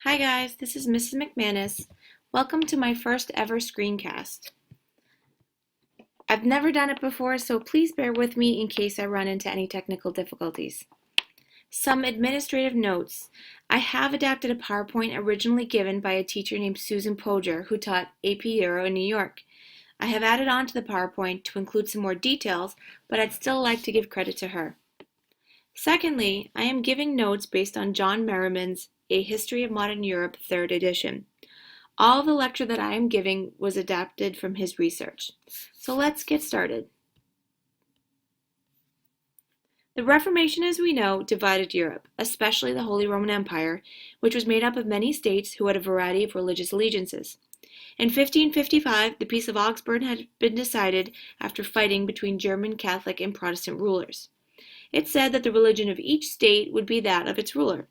Hi guys, this is Mrs. McManus. Welcome to my first ever screencast. I've never done it before, so please bear with me in case I run into any technical difficulties. Some administrative notes. I have adapted a PowerPoint originally given by a teacher named Susan Poger who taught AP Euro in New York. I have added on to the PowerPoint to include some more details, but I'd still like to give credit to her. Secondly, I am giving notes based on John Merriman's A History of Modern Europe, 3rd edition. All of the lecture that I am giving was adapted from his research. So let's get started. The Reformation, as we know, divided Europe, especially the Holy Roman Empire, which was made up of many states who had a variety of religious allegiances. In 1555, the Peace of Augsburg had been decided after fighting between German Catholic and Protestant rulers. It said that the religion of each state would be that of its ruler.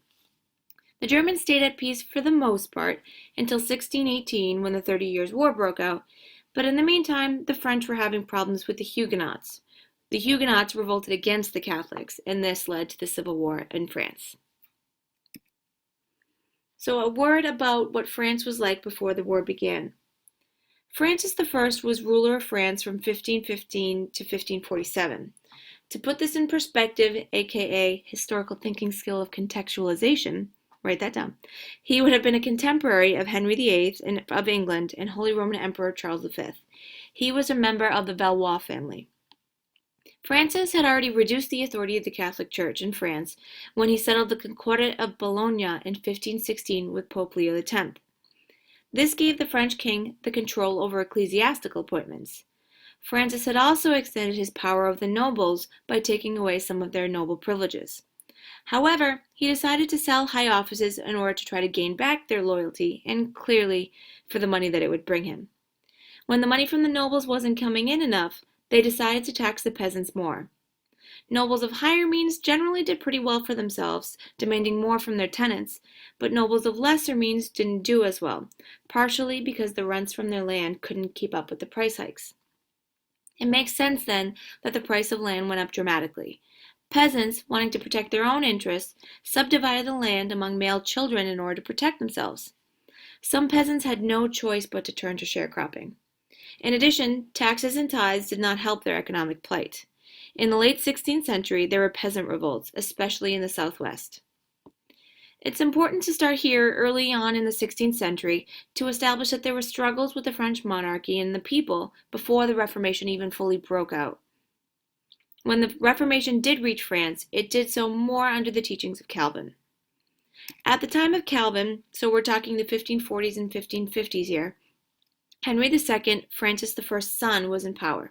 The Germans stayed at peace for the most part until 1618 when the 30 Years' War broke out, but in the meantime the French were having problems with the Huguenots. The Huguenots revolted against the Catholics, and this led to the Civil War in France. So a word about what France was like before the war began. Francis I was ruler of France from 1515 to 1547. To put this in perspective, aka historical thinking skill of contextualization, write that down. He would have been a contemporary of Henry VIII of England and Holy Roman Emperor Charles V. He was a member of the Valois family. Francis had already reduced the authority of the Catholic Church in France when he settled the Concordat of Bologna in 1516 with Pope Leo X. This gave the French king the control over ecclesiastical appointments. Francis had also extended his power over the nobles by taking away some of their noble privileges. However, he decided to sell high offices in order to try to gain back their loyalty, and clearly for the money that it would bring him. When the money from the nobles wasn't coming in enough, they decided to tax the peasants more. Nobles of higher means generally did pretty well for themselves, demanding more from their tenants, but nobles of lesser means didn't do as well, partially because the rents from their land couldn't keep up with the price hikes. It makes sense then that the price of land went up dramatically. Peasants, wanting to protect their own interests, subdivided the land among male children in order to protect themselves. Some peasants had no choice but to turn to sharecropping. In addition, taxes and tithes did not help their economic plight. In the late 16th century, there were peasant revolts, especially in the Southwest. It's important to start here early on in the 16th century to establish that there were struggles with the French monarchy and the people before the Reformation even fully broke out. When the Reformation did reach France, it did so more under the teachings of Calvin. At the time of Calvin, so we're talking the 1540s and 1550s here, Henry II, Francis I's son, was in power.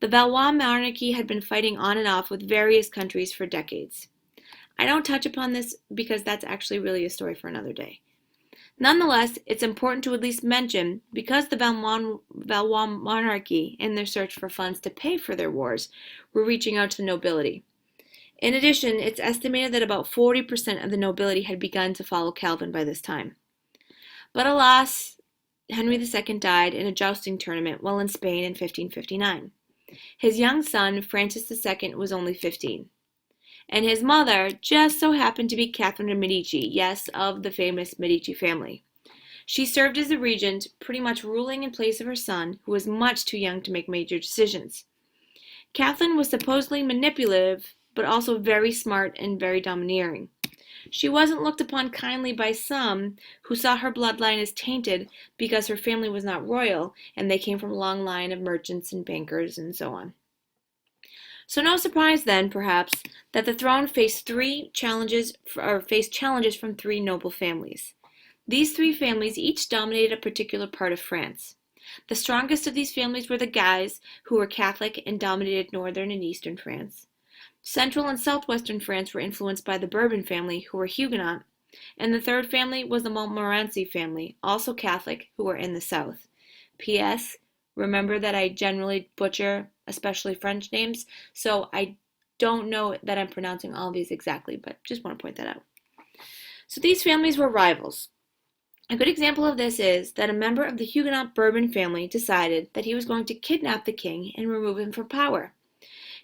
The Valois monarchy had been fighting on and off with various countries for decades. I don't touch upon this because that's actually really a story for another day. Nonetheless, it's important to at least mention, because the Valois monarchy, in their search for funds to pay for their wars, were reaching out to the nobility. In addition, it's estimated that about 40% of the nobility had begun to follow Calvin by this time. But alas, Henry II died in a jousting tournament while in Spain in 1559. His young son, Francis II, was only 15. And his mother just so happened to be Catherine de' Medici, yes, of the famous Medici family. She served as a regent, pretty much ruling in place of her son, who was much too young to make major decisions. Catherine was supposedly manipulative, but also very smart and very domineering. She wasn't looked upon kindly by some who saw her bloodline as tainted because her family was not royal and they came from a long line of merchants and bankers and so on. So no surprise then, perhaps, that the throne faced challenges from three noble families. These three families each dominated a particular part of France. The strongest of these families were the Guise, who were Catholic and dominated northern and eastern France. Central and southwestern France were influenced by the Bourbon family, who were Huguenot, and the third family was the Montmorency family, also Catholic, who were in the south. P.S. Remember that I generally butcher, especially French names, so I don't know that I'm pronouncing all of these exactly, but just want to point that out. So these families were rivals. A good example of this is that a member of the Huguenot Bourbon family decided that he was going to kidnap the king and remove him from power.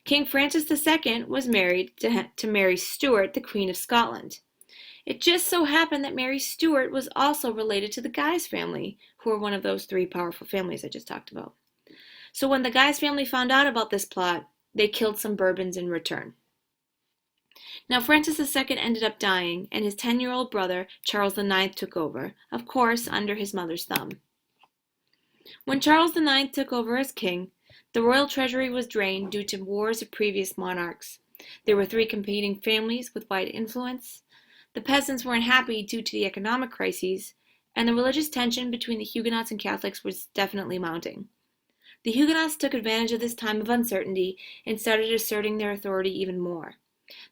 King Francis II was married to Mary Stuart, the Queen of Scotland. It just so happened that Mary Stuart was also related to the Guise family, who are one of those three powerful families I just talked about. So when the Guise family found out about this plot, they killed some Bourbons in return. Now Francis II ended up dying, and his 10-year-old brother, Charles IX, took over, of course under his mother's thumb. When Charles IX took over as king, the royal treasury was drained due to wars of previous monarchs. There were three competing families with wide influence. The peasants were unhappy due to the economic crises, and the religious tension between the Huguenots and Catholics was definitely mounting. The Huguenots took advantage of this time of uncertainty and started asserting their authority even more.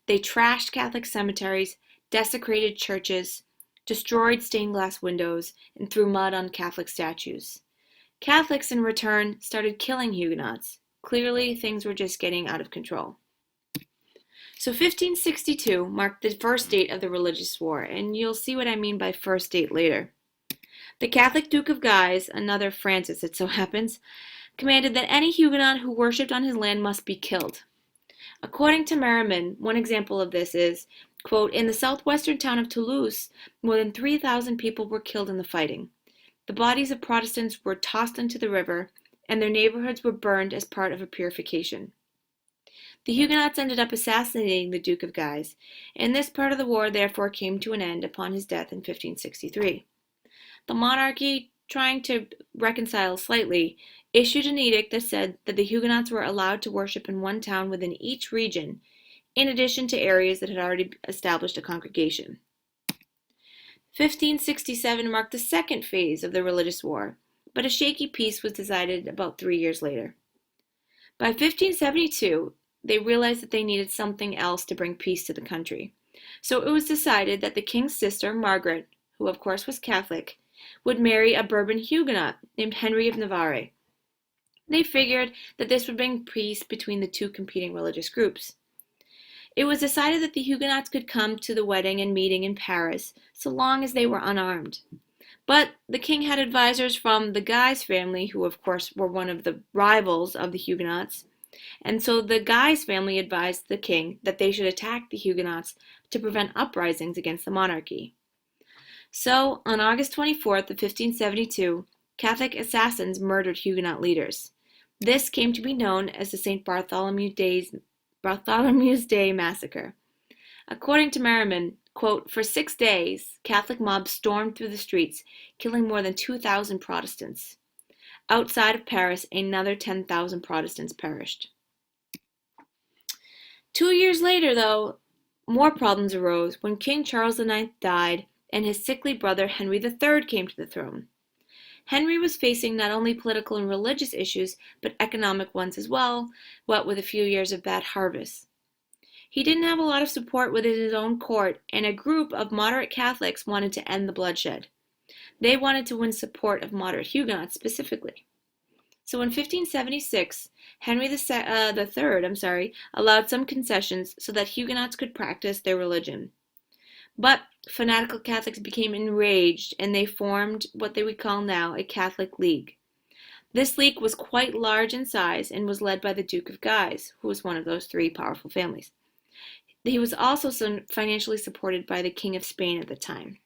They trashed Catholic cemeteries, desecrated churches, destroyed stained glass windows, and threw mud on Catholic statues. Catholics, in return, started killing Huguenots. Clearly, things were just getting out of control. So 1562 marked the first date of the religious war, and you'll see what I mean by first date later. The Catholic Duke of Guise, another Francis it so happens, commanded that any Huguenot who worshipped on his land must be killed. According to Merriman, one example of this is, quote, in the southwestern town of Toulouse, more than 3,000 people were killed in the fighting. The bodies of Protestants were tossed into the river, and their neighborhoods were burned as part of a purification. The Huguenots ended up assassinating the Duke of Guise, and this part of the war therefore came to an end upon his death in 1563. The monarchy, trying to reconcile slightly, issued an edict that said that the Huguenots were allowed to worship in one town within each region, in addition to areas that had already established a congregation. 1567 marked the second phase of the religious war, but a shaky peace was decided about 3 years later. By 1572, they realized that they needed something else to bring peace to the country. So it was decided that the king's sister, Margaret, who of course was Catholic, would marry a Bourbon Huguenot named Henry of Navarre. They figured that this would bring peace between the two competing religious groups. It was decided that the Huguenots could come to the wedding and meeting in Paris so long as they were unarmed. But the king had advisors from the Guise family, who of course were one of the rivals of the Huguenots, and so the Guise family advised the king that they should attack the Huguenots to prevent uprisings against the monarchy. So, on August 24th of 1572, Catholic assassins murdered Huguenot leaders. This came to be known as the St. Bartholomew's Day Massacre. According to Merriman, quote, for 6 days, Catholic mobs stormed through the streets, killing more than 2,000 Protestants. Outside of Paris, another 10,000 Protestants perished. 2 years later, though, more problems arose when King Charles IX died and his sickly brother Henry III came to the throne. Henry was facing not only political and religious issues, but economic ones as well, what with a few years of bad harvests. He didn't have a lot of support within his own court, and a group of moderate Catholics wanted to end the bloodshed. They wanted to win support of moderate Huguenots specifically. So in 1576, Henry III allowed some concessions so that Huguenots could practice their religion. But fanatical Catholics became enraged, and they formed what they would call now a Catholic League. This league was quite large in size and was led by the Duke of Guise, who was one of those three powerful families. He was also financially supported by the King of Spain at the time.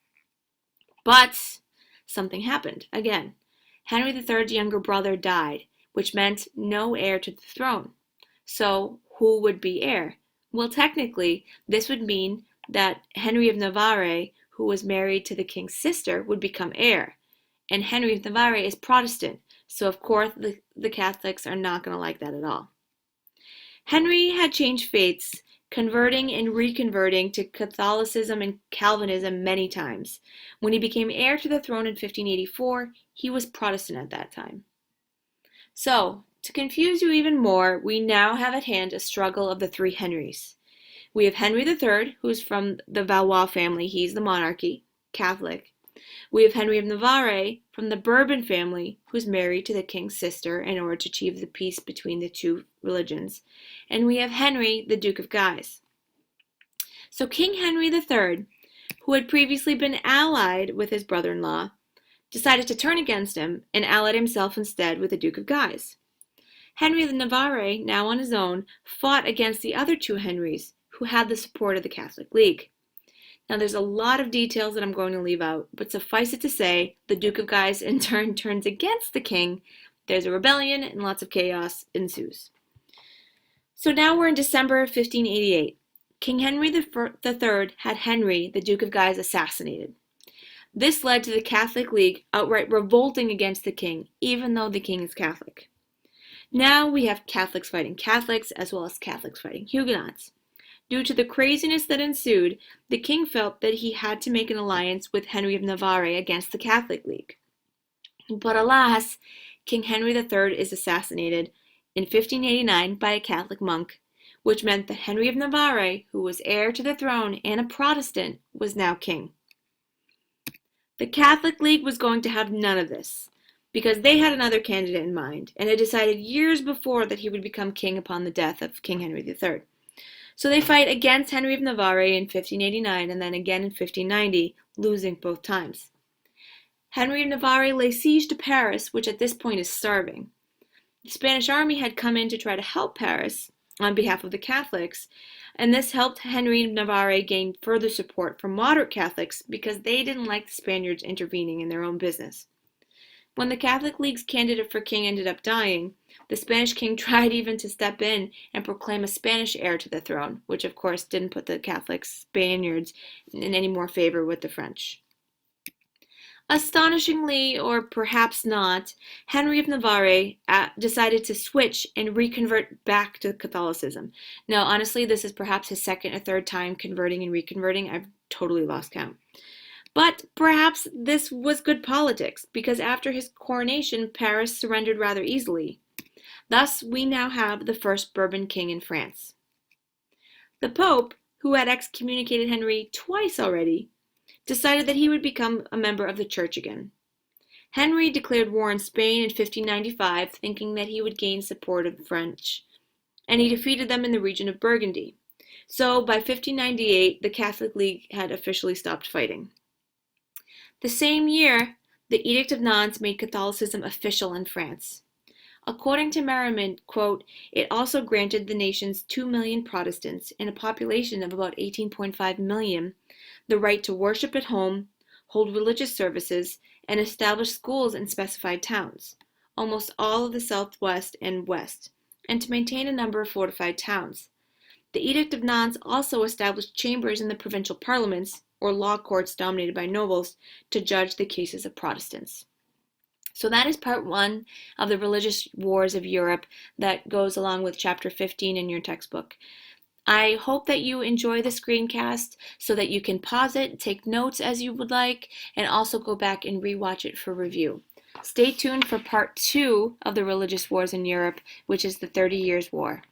But something happened. Again, Henry III's younger brother died, which meant no heir to the throne. So who would be heir? Well, technically, this would mean that Henry of Navarre, who was married to the king's sister, would become heir. And Henry of Navarre is Protestant, so of course the Catholics are not going to like that at all. Henry had changed faiths, converting and reconverting to Catholicism and Calvinism many times. When he became heir to the throne in 1584, he was Protestant at that time. So, to confuse you even more, we now have at hand a struggle of the three Henrys. We have Henry III, who's from the Valois family. He's the monarchy, Catholic. We have Henry of Navarre from the Bourbon family, who's married to the king's sister in order to achieve the peace between the two religions. And we have Henry, the Duke of Guise. So King Henry III, who had previously been allied with his brother-in-law, decided to turn against him and allied himself instead with the Duke of Guise. Henry of Navarre, now on his own, fought against the other two Henrys, who had the support of the Catholic League. Now, there's a lot of details that I'm going to leave out, but suffice it to say, the Duke of Guise in turn turns against the king. There's a rebellion, and lots of chaos ensues. So now we're in December of 1588. King Henry III had Henry, the Duke of Guise, assassinated. This led to the Catholic League outright revolting against the king, even though the king is Catholic. Now we have Catholics fighting Catholics, as well as Catholics fighting Huguenots. Due to the craziness that ensued, the king felt that he had to make an alliance with Henry of Navarre against the Catholic League. But alas, King Henry III is assassinated in 1589 by a Catholic monk, which meant that Henry of Navarre, who was heir to the throne and a Protestant, was now king. The Catholic League was going to have none of this, because they had another candidate in mind, and had decided years before that he would become king upon the death of King Henry III. So they fight against Henry of Navarre in 1589 and then again in 1590, losing both times. Henry of Navarre lay siege to Paris, which at this point is starving. The Spanish army had come in to try to help Paris on behalf of the Catholics, and this helped Henry of Navarre gain further support from moderate Catholics because they didn't like the Spaniards intervening in their own business. When the Catholic League's candidate for king ended up dying, the Spanish king tried even to step in and proclaim a Spanish heir to the throne, which of course didn't put the Catholic Spaniards in any more favor with the French. Astonishingly, or perhaps not, Henry of Navarre decided to switch and reconvert back to Catholicism. Now, honestly, this is perhaps his second or third time converting and reconverting. I've totally lost count. But perhaps this was good politics, because after his coronation, Paris surrendered rather easily. Thus, we now have the first Bourbon king in France. The Pope, who had excommunicated Henry twice already, decided that he would become a member of the Church again. Henry declared war on Spain in 1595, thinking that he would gain support of the French, and he defeated them in the region of Burgundy. So, by 1598, the Catholic League had officially stopped fighting. The same year, the Edict of Nantes made Catholicism official in France. According to Merriman, quote, it also granted the nation's 2 million Protestants and a population of about 18.5 million the right to worship at home, hold religious services, and establish schools in specified towns, almost all of the southwest and west, and to maintain a number of fortified towns. The Edict of Nantes also established chambers in the provincial parliaments, or law courts dominated by nobles, to judge the cases of Protestants. So that is part 1 of the religious wars of Europe that goes along with chapter 15 in your textbook. I hope that you enjoy the screencast so that you can pause it, take notes as you would like, and also go back and rewatch it for review. Stay tuned for part 2 of the religious wars in Europe, which is the 30 Years' War.